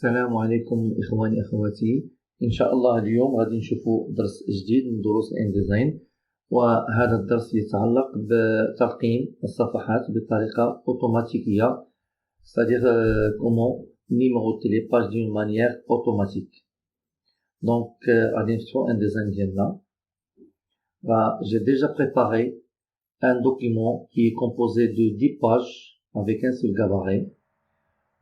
السلام عليكم إخواني أخواتي. إن شاء الله اليوم غادي نشوفوا درس جديد من دروس الإنديزاين، وهذا الدرس يتعلق بترقيم الصفحات بطريقة أوتوماتيكية، c'est-à-dire comment numéroter les pages d'une manière automatique. Donc غادي نفتحوا InDesign ديالنا. J'ai déjà préparé un document qui est composé de 10 pages avec un seul gabarit.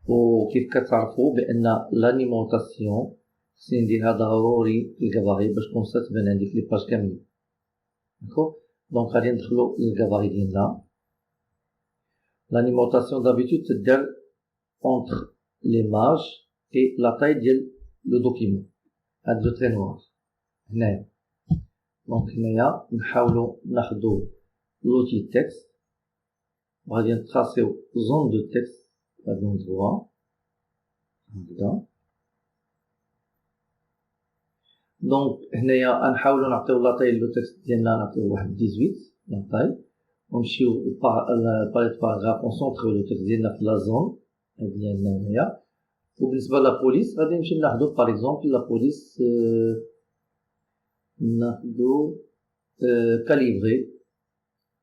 وكيف كتعرفوا بان لانيمونطاسيون خصني نديرها ضروري في الكافاري باش كونسا تبان عندك لي باج كاملين. داكوغ، دونك غادي ندخلو للكافاري ديالنا. لانيمونطاسيون دابيتود تدار اونتر لي ماج اي لا طاي ديال لو دوكيمون، هاد لو تري نوار هنايا. دونك هنايا نحاولو ناخدو لوتي تكست وغادي نتراسيو زون دو تكست هاد لوندروا هكذا. دونك هنايا غنحاولو نعطيو لاطاي لو تكست ديالنا، نعطيو واحد 18 لاطاي، ونمشيو الباليت باراغراف ونسونطريو لو تكست ديالنا في لا زون ديالنا هنايا. وبالنسبه لابوليس غادي نمشي ناخدو باغ اكزومبل لابوليس ناخدو كاليبري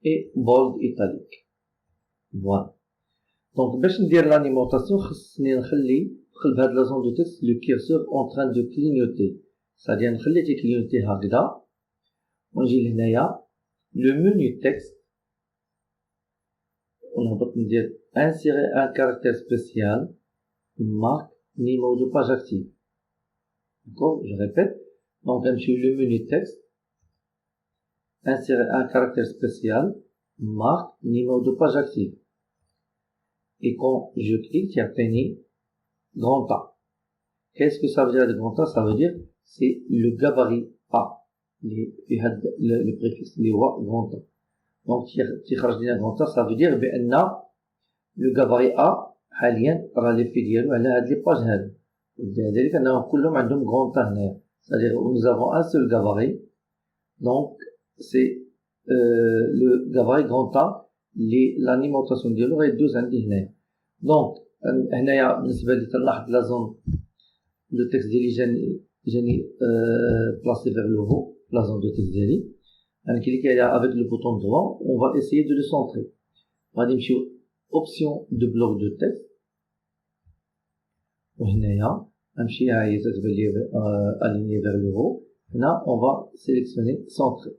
اي بولد ايطاليك. فوالا. دونك باش ندير لانيمونطاسيون خصني نخلي في قلب هاد لا زون دو تكست لو كيرسور اون تران دو كلينيوتي، سادير نخليه تيكلينيوتي هكذا، ونجي لهنايا لو منيو تكست ونهبط ندير انسيري ان كاركتير سبيسيال مارك نيميرو دو باج اكتيف. داكوغ، جو ريبيت. دونك غنمشيو لو منيو تكست انسيري ان كاركتير سبيسيال مارك نيميرو دو باج اكتيف. Et quand je clique, il y a tenu grand A. Qu'est-ce que ça veut dire le grand A? Ça veut dire c'est le gabarit A. Le préfixe les rois grand A. Donc, si je grand A, ça veut dire que le gabarit A, حاليا راه لي في ديالو على هاد لي باج هادو. ولذلك انهم كلهم عندهم grand A هنايا. C'est-à-dire nous avons un seul gabarit. Donc, c'est le gabarit grand A. لانيمونطاسيون ديالو غيدوز عندي هنايا. دونك هنايا بالنسبه لي تنلاحظ لا زون لو تكست ديالي جاني بلاسي فيغ لو هو لا زون دو تكست ديالي. غنكليكي عليها افيك لو بوطون droit اون فا اسيي دو لو سونطري. غادي نمشيو اوبسيون دو بلوك دو تكست، وهنايا غنمشي ها هي تتبان لي اليني فيغ لو هو. هنا اون فا سيليكسيوني سونطري.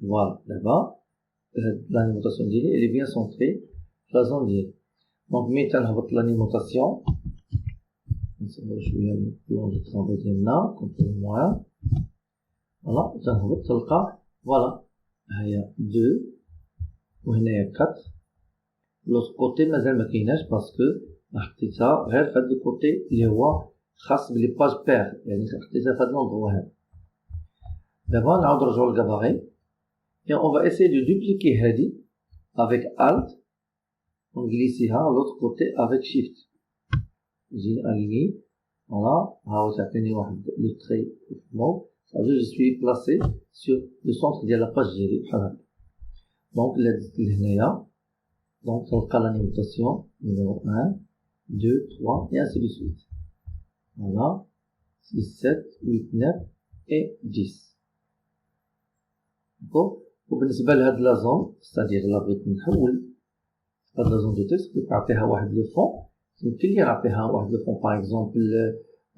فوالا. دابا l'alimentation d'île, elle est bien centrée sur la zone d'île. Donc, maintenant, l'alimentation, je vais le plan de travail là, contrôle moins. Voilà, voilà, il y a 2, il y a 4. L'autre côté, mais elle me كايناش parce que حطيتها غير في هذا الكوتي اللي هو خاص بلي باج بير، يعني حطيتها في هذا لوندرو هذا. دابا نعاود نرجعو للكافاري. Et on va essayer de dupliquer Hadi avec Alt. On glisse ici à l'autre côté avec Shift. J'ai aligné. Voilà. Ça fait le trait mauve. Ça veut dire que je suis placé sur le centre de la page. Donc, donc, on va l'alimentation numéro 1, 2, 3 et ainsi de suite. Voilà. 6, 7, 8, 9 et 10. D'accord? وبالنسبه لهاد لا زون ستادير لا بغيت نحول هاد لا زون دو تكست بغيت نعطيها واحد لو فون، يمكن لي نعطيها واحد لو فون باغ اكزومبل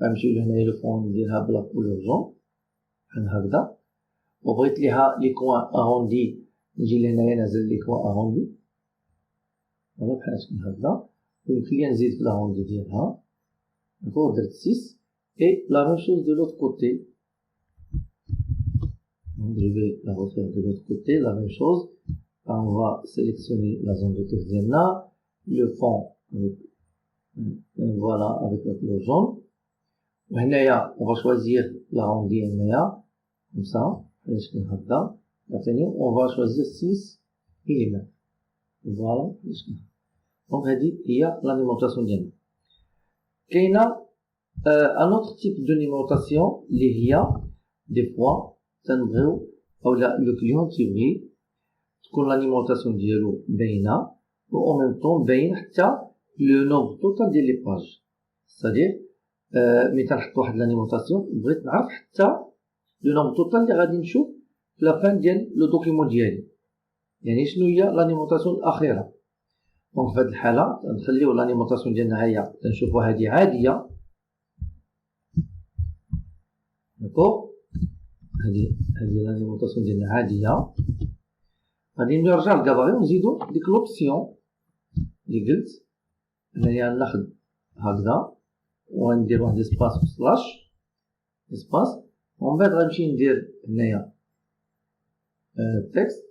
غنمشيو لهنايا لو فون نديرها بلا كولور جون بحال هكذا، وبغيت ليها لي كوان اروندي نجي لهنايا نازل لي كوان اروندي فوالا بحال هكذا، ويمكن لي نزيد في لاروندي ديالها. داكوغ، درت 6 اي لا ميم شوز دو لوتر كوتي. Je vais la refaire de l'autre côté, la même chose. On va sélectionner la zone de texte là, le fond avec, voilà, avec la couleur jaune. On va choisir l'arrondi comme ça. On va choisir 6 mm. Voilà. Donc, il y a l'alimentation d'Yana. Il y a un autre type d'alimentation, il y a des fois, تنبغيو اولا لو كليون تيبغي تكون لانيمونطاسيون ديالو باينه و او ميم طون باين حتى لو نومبر توتال ديال لي باج. c'est-à-dire ملي تنحط واحد لانيموطاسيون بغيت نعرف حتى لو نومبر توتال اللي غادي نشوف في لا فان ديال لو دوكيمون ديالي، يعني شنو هي لانيموطاسيون الاخيره. دونك في هذه الحاله نخليو لانيموطاسيون ديالنا هي تنشوفوا هذه عاديه، داكوغ، هذه لانيموطاسيون ديالنا عاديه. غادي نرجع للكاباري ونزيدو ديك لوبسيون اللي قلت انايا ناخد هكذا وندير واحد اسباس سلاش اسباس، ومن بعد غنمشي ندير هنايا تكست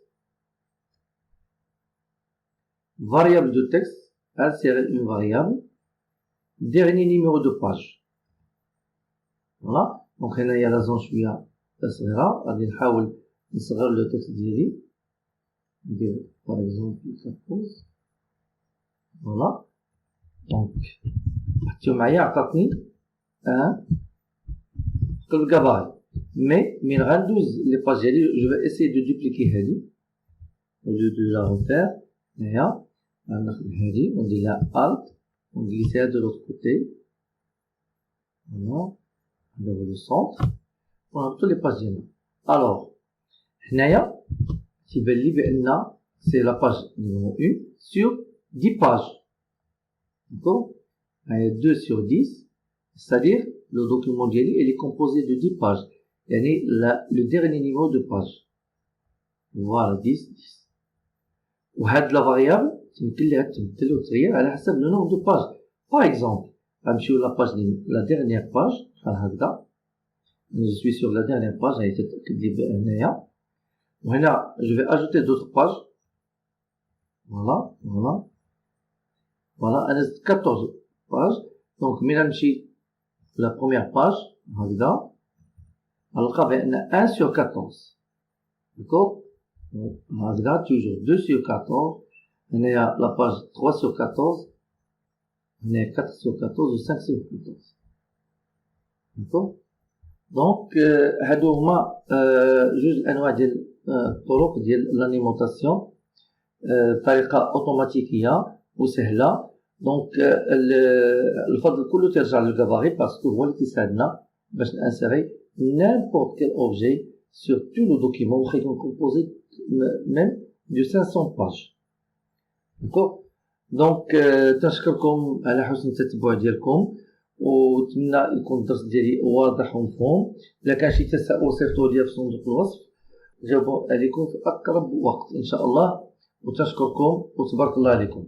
variable de texte insérer une variable dernier numéro de page. Voilà, donc هنايا لا زون شويه صغيره، غادي نحاول نصغر لو تكست ديالي، ندير باغ اكزومبل 14. فوالا، دونك حطيو معايا عطاتني ان في الكاباري. مي من غندوز لي باج ديالي جو في اسيي دو دوبليكي هادي او لو دو لا روفير. هنايا غناخد هادي وندير لها الت ونجليسيها دو لوطر كوتي. فوالا، هذا هو لو سونتر ونهبطو لي باج ديالنا. الوغ هنايا تيبان لي بان سي لا باج نيميرو 1 سور 10 pages. D'accord, 2 sur 10, c'est-à-dire le document diali il est composé de 10 pages. Yani le dernier niveau de page. Voilà, 10, 10. وهاد la variable يمكن لها تبدل وتغير على حسب le nombre de pages. Par exemple, غنمشيو la page la dernière page بحال هكذا. Je suis sur la dernière page, هي تتأكد لي بأنايا. وهنا je vais ajouter d'autres pages. Voilà, voilà. Voilà, أنا زدت 14 pages. Donc ملي غنمشي la première page هكذا غنلقى بأن 1 sur 14. D'accord, هكذا toujours 2 sur 14. هنايا la page 3 sur 14. هنايا 4 sur 14 و 5 sur 14. D'accord, donc هادو هما جوج الأنواع ديال الطرق ديال لانيموطاسيون بطريقة أوتوماتيكية وسهلة. دونك الفضل كله ترجع للكافاري باسكو هو اللي كيساعدنا باش نانسيري n'importe quel objet sur tout le document واخا يكون كومبوزي même de 500 pages. داكوغ، دونك تنشكركم على حسن التتبع ديالكم ونتمنى يكون الدرس ديالي واضح ومفهوم. الا كان شي تساؤل صيفطوا لي في صندوق الوصف جاوب عليكم في اقرب وقت ان شاء الله، وتشكركم وتبارك الله عليكم.